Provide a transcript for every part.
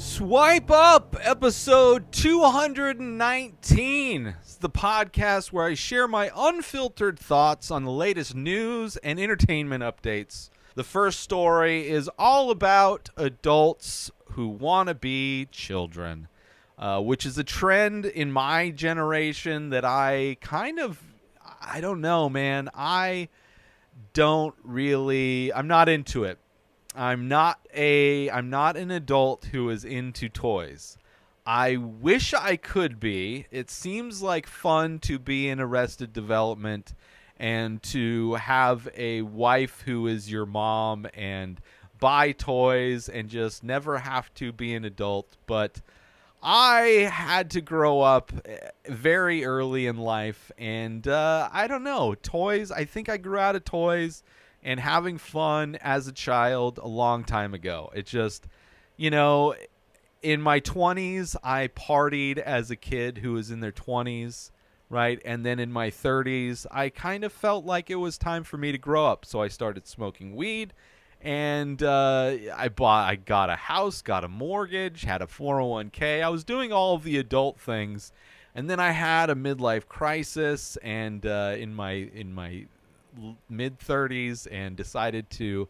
Swipe Up, episode 219. It's the podcast where I share my unfiltered thoughts on the latest news and entertainment updates. The first story is all about adults who want to be children, which is a trend in my generation that I don't know, man. I'm not into it. I'm not an adult who is into toys. I wish I could be. It seems like fun to be in Arrested Development and to have a wife who is your mom and buy toys and just never have to be an adult. But I had to grow up very early in life, and I don't know. Toys, I think I grew out of toys and having fun as a child a long time ago. It just, in my 20s, I partied as a kid who was in their 20s, right? And then in my 30s, I kind of felt like it was time for me to grow up. So I started smoking weed, and I got a house, got a mortgage, had a 401k. I was doing all of the adult things. And then I had a midlife crisis, and in my mid 30s, and decided to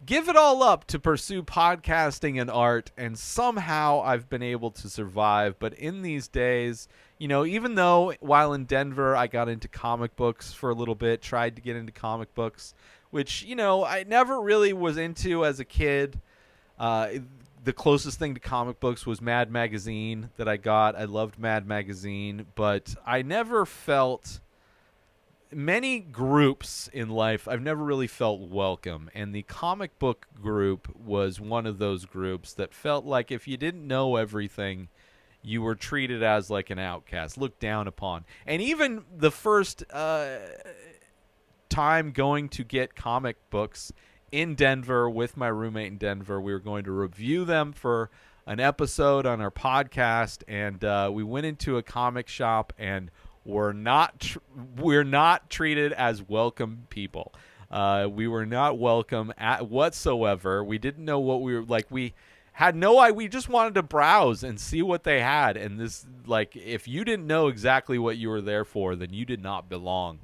give it all up to pursue podcasting and art, and somehow I've been able to survive. But in these days, even though while in Denver I got into comic books for a little bit, tried to get into comic books, which I never really was into as a kid. The closest thing to comic books was Mad Magazine that I got. I loved Mad Magazine, but I never felt many groups in life. I've never really felt welcome, and the comic book group was one of those groups that felt like if you didn't know everything, you were treated as like an outcast, looked down upon. And even the first time going to get comic books in Denver with my roommate in Denver, we were going to review them for an episode on our podcast, and we went into a comic shop, and we're not treated as welcome people. We were not welcome whatsoever. We didn't know what we were like. We had no idea. We just wanted to browse and see what they had. And this, like, if you didn't know exactly what you were there for, then you did not belong.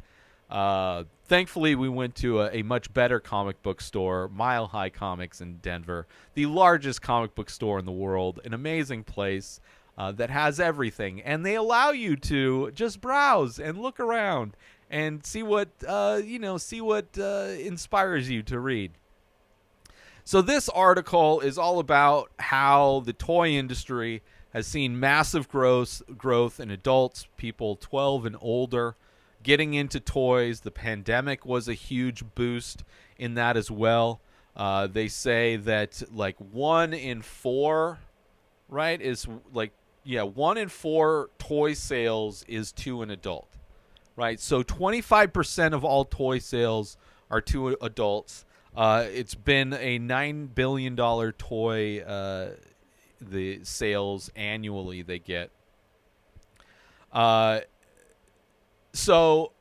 Thankfully, we went to a much better comic book store, Mile High Comics in Denver, the largest comic book store in the world, an amazing place. That has everything, and they allow you to just browse and look around and see what inspires you to read. So this article is all about how the toy industry has seen massive growth in adults, people 12 and older, getting into toys. The pandemic was a huge boost in that as well. They say that like 1 in 4, right, is like. Yeah, 1 in 4 toy sales is to an adult, right? So 25% of all toy sales are to adults. It's been a $9 billion toy, the sales annually they get. So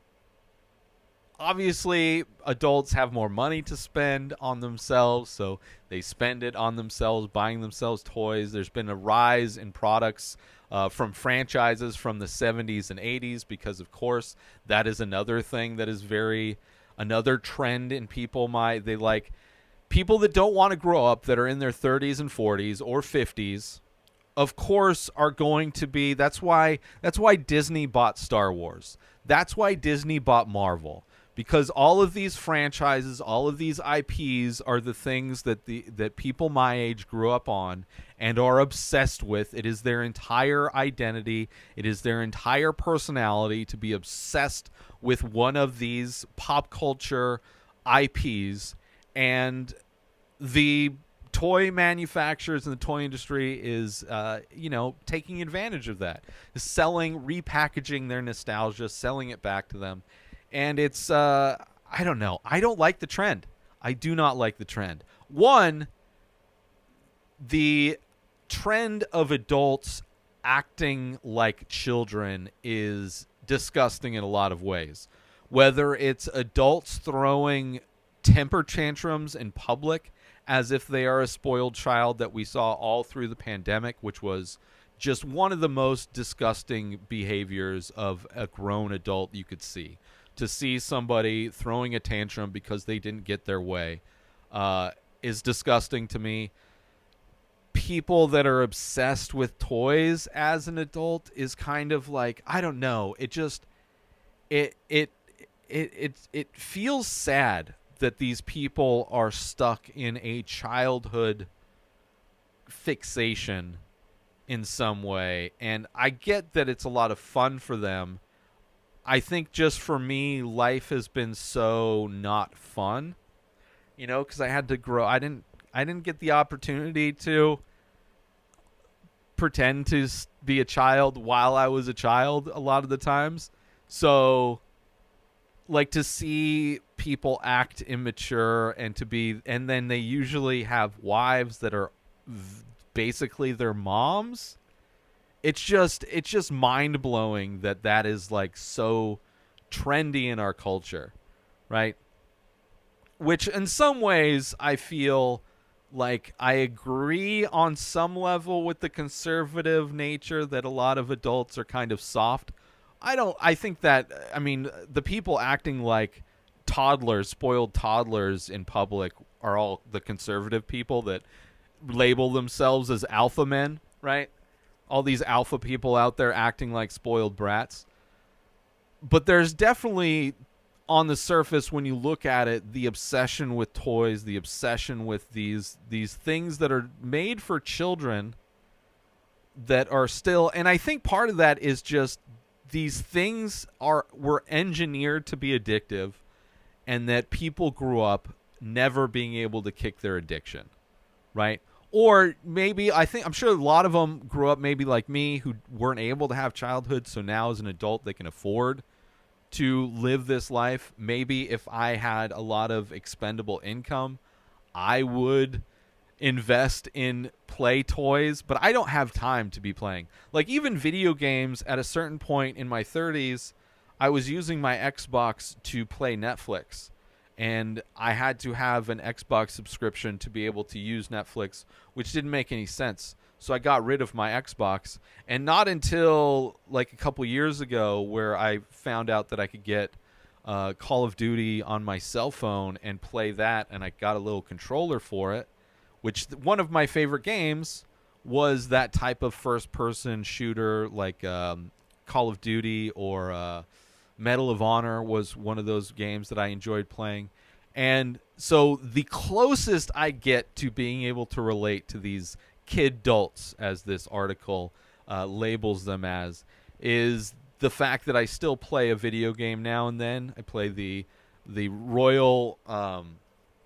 obviously, adults have more money to spend on themselves, so they spend it on themselves, buying themselves toys. There's been a rise in products from franchises from the 70s and 80s because, of course, that is another thing that is another trend in people. They like people that don't want to grow up, that are in their 30s and 40s or 50s, of course, are going to be. That's why Disney bought Star Wars. That's why Disney bought Marvel. Because all of these franchises, all of these IPs are the things that people my age grew up on and are obsessed with. It is their entire identity. It is their entire personality to be obsessed with one of these pop culture IPs. And the toy manufacturers and the toy industry is, taking advantage of that. Repackaging their nostalgia, selling it back to them. And it's, I don't know. I don't like the trend. I do not like the trend. One, the trend of adults acting like children is disgusting in a lot of ways. Whether it's adults throwing temper tantrums in public as if they are a spoiled child that we saw all through the pandemic, which was just one of the most disgusting behaviors of a grown adult you could see. To see somebody throwing a tantrum because they didn't get their way is disgusting to me. People that are obsessed with toys as an adult is kind of like, I don't know. It just it feels sad that these people are stuck in a childhood fixation in some way. And I get that it's a lot of fun for them. I think just for me, life has been so not fun, because I had to grow. I didn't get the opportunity to pretend to be a child while I was a child a lot of the times. So, like, to see people act immature and then they usually have wives that are basically their moms. It's just mind-blowing that is like so trendy in our culture, right? Which in some ways I feel like I agree on some level with the conservative nature that a lot of adults are kind of soft. I think that, the people acting like toddlers, spoiled toddlers in public are all the conservative people that label themselves as alpha men, right? All these alpha people out there acting like spoiled brats. But there's definitely, on the surface, when you look at it, the obsession with toys, the obsession with these things that are made for children that are still, and I think part of that is just these things were engineered to be addictive, and that people grew up never being able to kick their addiction, right? Or maybe, I'm sure a lot of them grew up maybe like me, who weren't able to have childhood, so now as an adult they can afford to live this life. Maybe if I had a lot of expendable income, I would invest in play toys, but I don't have time to be playing. Like, even video games, at a certain point in my 30s, I was using my Xbox to play Netflix. And I had to have an Xbox subscription to be able to use Netflix, which didn't make any sense. So I got rid of my Xbox. And not until like a couple years ago, where I found out that I could get Call of Duty on my cell phone and play that, and I got a little controller for it, which one of my favorite games was that type of first-person shooter, like Call of Duty or Medal of Honor was one of those games that I enjoyed playing. And so the closest I get to being able to relate to these kidults, as this article labels them as, is the fact that I still play a video game now and then. I play the Royal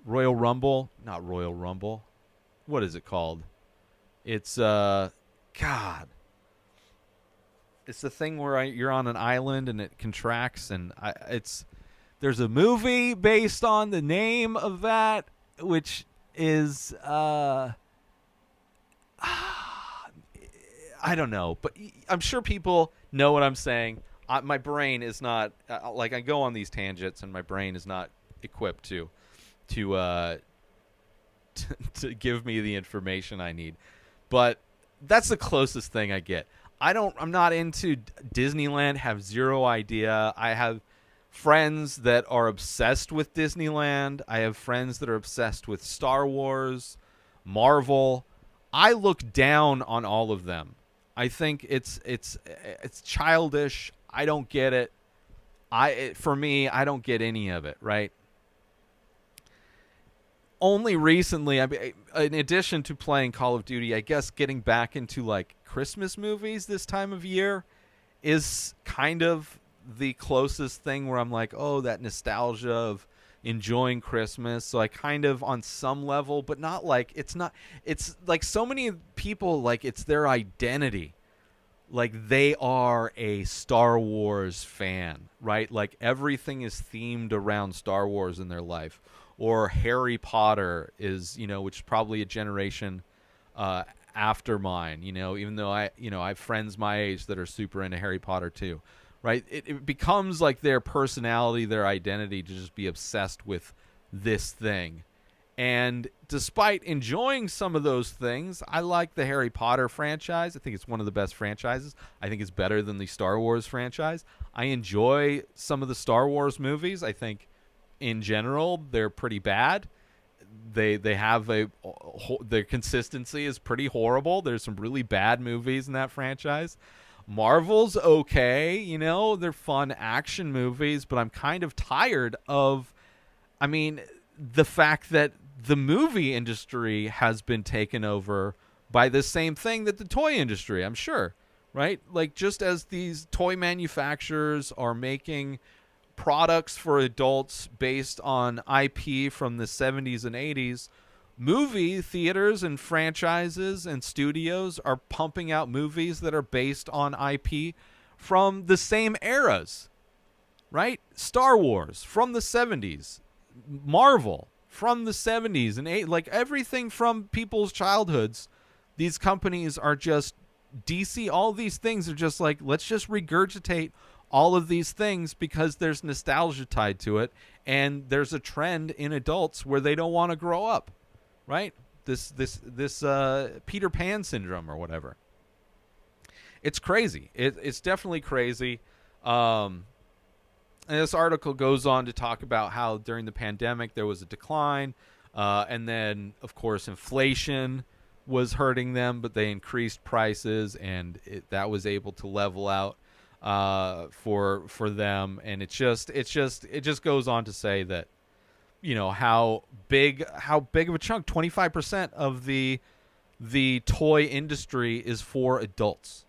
Rumble, not Royal Rumble. What is it called? It's God. It's the thing where you're on an island and it contracts, and there's a movie based on the name of that, which is I don't know, but I'm sure people know what I'm saying. My brain is not like, I go on these tangents, and my brain is not equipped to give me the information I need. But that's the closest thing I get. I'm not into Disneyland, have zero idea. I have friends that are obsessed with Disneyland. I have friends that are obsessed with Star Wars, Marvel. I look down on all of them. I think it's childish. I don't get it. For me, I don't get any of it, right? Only recently, in addition to playing Call of Duty, I guess getting back into like Christmas movies this time of year is kind of the closest thing where I'm like, oh, that nostalgia of enjoying Christmas. So I kind of, on some level, but not like, it's like so many people, like, it's their identity. Like, they are a Star Wars fan, right? Like, everything is themed around Star Wars in their life. Or Harry Potter is, which is probably a generation after mine, even though I have friends my age that are super into Harry Potter too, right? It becomes like their personality, their identity, to just be obsessed with this thing. And despite enjoying some of those things, I like the Harry Potter franchise. I think it's one of the best franchises. I think it's better than the Star Wars franchise. I enjoy some of the Star Wars movies. I think in general they're pretty bad. They have their consistency is pretty horrible. There's some really bad movies in that franchise. Marvel's okay, they're fun action movies, but I'm kind of tired of, the fact that the movie industry has been taken over by the same thing that the toy industry, I'm sure, right? Like, just as these toy manufacturers are making products for adults based on IP from the 70s and 80s, movie theaters and franchises and studios are pumping out movies that are based on IP from the same eras, right? Star Wars from the 70s, Marvel from the 70s and 80s, like everything from people's childhoods. These companies are just, DC, all these things are just like, let's just regurgitate all of these things because there's nostalgia tied to it, and there's a trend in adults where they don't want to grow up, right? This Peter Pan syndrome or whatever. It's crazy. It's definitely crazy. And this article goes on to talk about how during the pandemic there was a decline, and then of course inflation was hurting them, but they increased prices, and that was able to level out for them. And it just goes on to say that, how big of a chunk, 25% of the toy industry is for adults.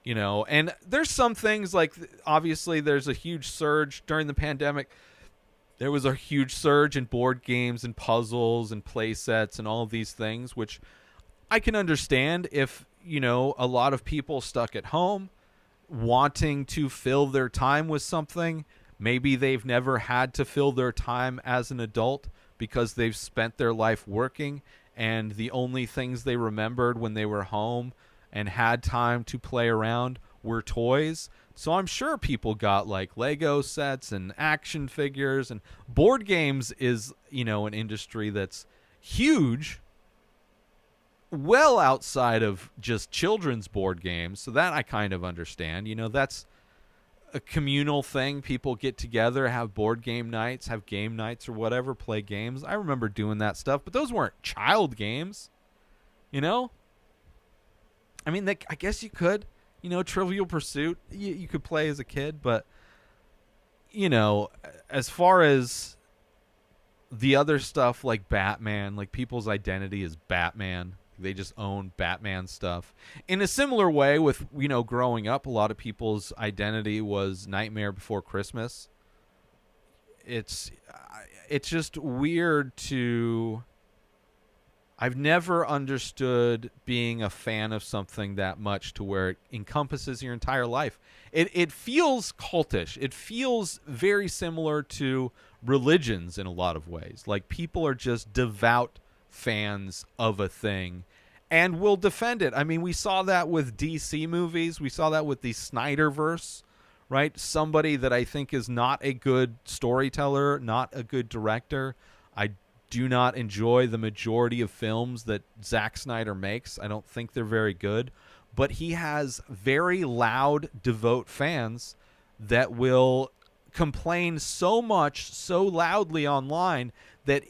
And there's some things like, obviously there's a huge surge during the pandemic. There was a huge surge in board games and puzzles and play sets and all of these things, which I can understand if, a lot of people stuck at home wanting to fill their time with something. Maybe they've never had to fill their time as an adult because they've spent their life working, and the only things they remembered when they were home and had time to play around were toys. So I'm sure people got like Lego sets and action figures, and board games is, an industry that's huge, well outside of just children's board games. So that I kind of understand. That's a communal thing. People get together, have board game nights, have game nights or whatever, play games. I remember doing that stuff, but those weren't child games. I guess you could, Trivial Pursuit, you could play as a kid, but, as far as the other stuff like Batman, like people's identity is Batman. They just own Batman stuff. In a similar way with, growing up, a lot of people's identity was Nightmare Before Christmas. It's just weird to... I've never understood being a fan of something that much to where it encompasses your entire life. It feels cultish. It feels very similar to religions in a lot of ways. Like, people are just devout fans of a thing and will defend it. We saw that with DC movies. We saw that with the Snyderverse, right? Somebody that I think is not a good storyteller, not a good director. I do not enjoy the majority of films that Zack Snyder makes. I don't think they're very good. But he has very loud, devout fans that will complain so much, so loudly online that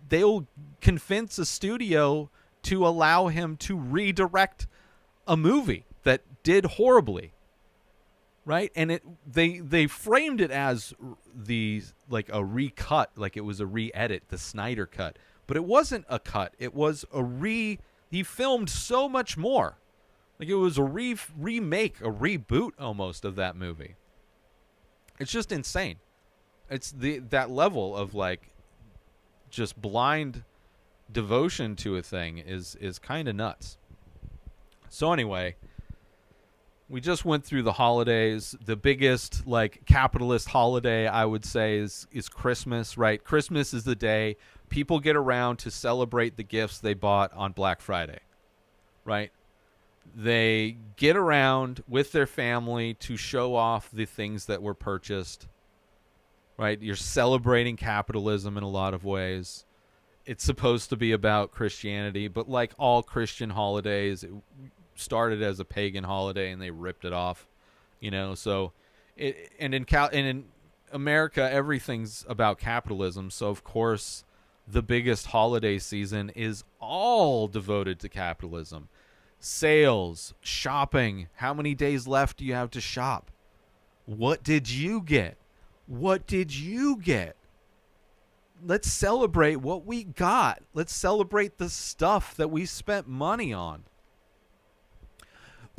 they'll convince a studio to allow him to redirect a movie that did horribly, right? And they framed it as a recut, like it was a re-edit, the Snyder cut. But it wasn't a cut. It was he filmed so much more. Like, it was a remake, a reboot almost of that movie. It's just insane. It's that level of like just blind devotion to a thing is kind of nuts. So anyway, we just went through the holidays. The biggest like capitalist holiday, I would say, is Christmas, right? Christmas is the day people get around to celebrate the gifts they bought on Black Friday, right? They get around with their family to show off the things that were purchased, right? You're celebrating capitalism in a lot of ways. It's supposed to be about Christianity, but like all Christian holidays, it started as a pagan holiday and they ripped it off, So, in America, everything's about capitalism. So of course, the biggest holiday season is all devoted to capitalism. Sales, shopping. How many days left do you have to shop? What did you get? What did you get? Let's celebrate what we got. Let's celebrate the stuff that we spent money on.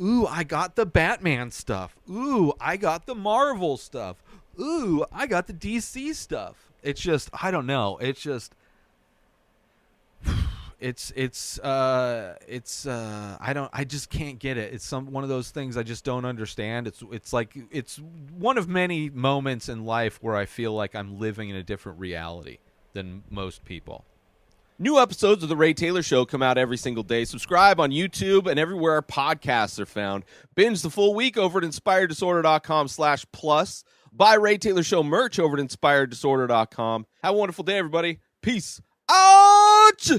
Ooh, I got the Batman stuff. Ooh, I got the Marvel stuff. Ooh, I got the DC stuff. It's just, I don't know. It's just, I just can't get it. It's one of those things I just don't understand. It's like, it's one of many moments in life where I feel like I'm living in a different reality than most people. New episodes of The Ray Taylor Show come out every single day. Subscribe on YouTube and everywhere our podcasts are found. Binge the full week over at inspireddisorder.com/plus. Buy Ray Taylor Show merch over at inspireddisorder.com. Have a wonderful day, everybody. Peace out!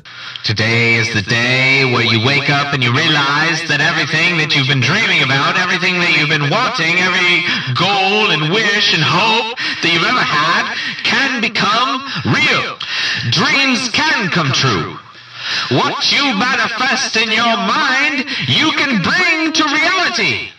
Today is the day where you wake up and you realize that everything that you've been dreaming about, everything that you've been wanting, every goal and wish and hope that you've ever had can become real. Dreams can come true. What you manifest in your mind, you can bring to reality.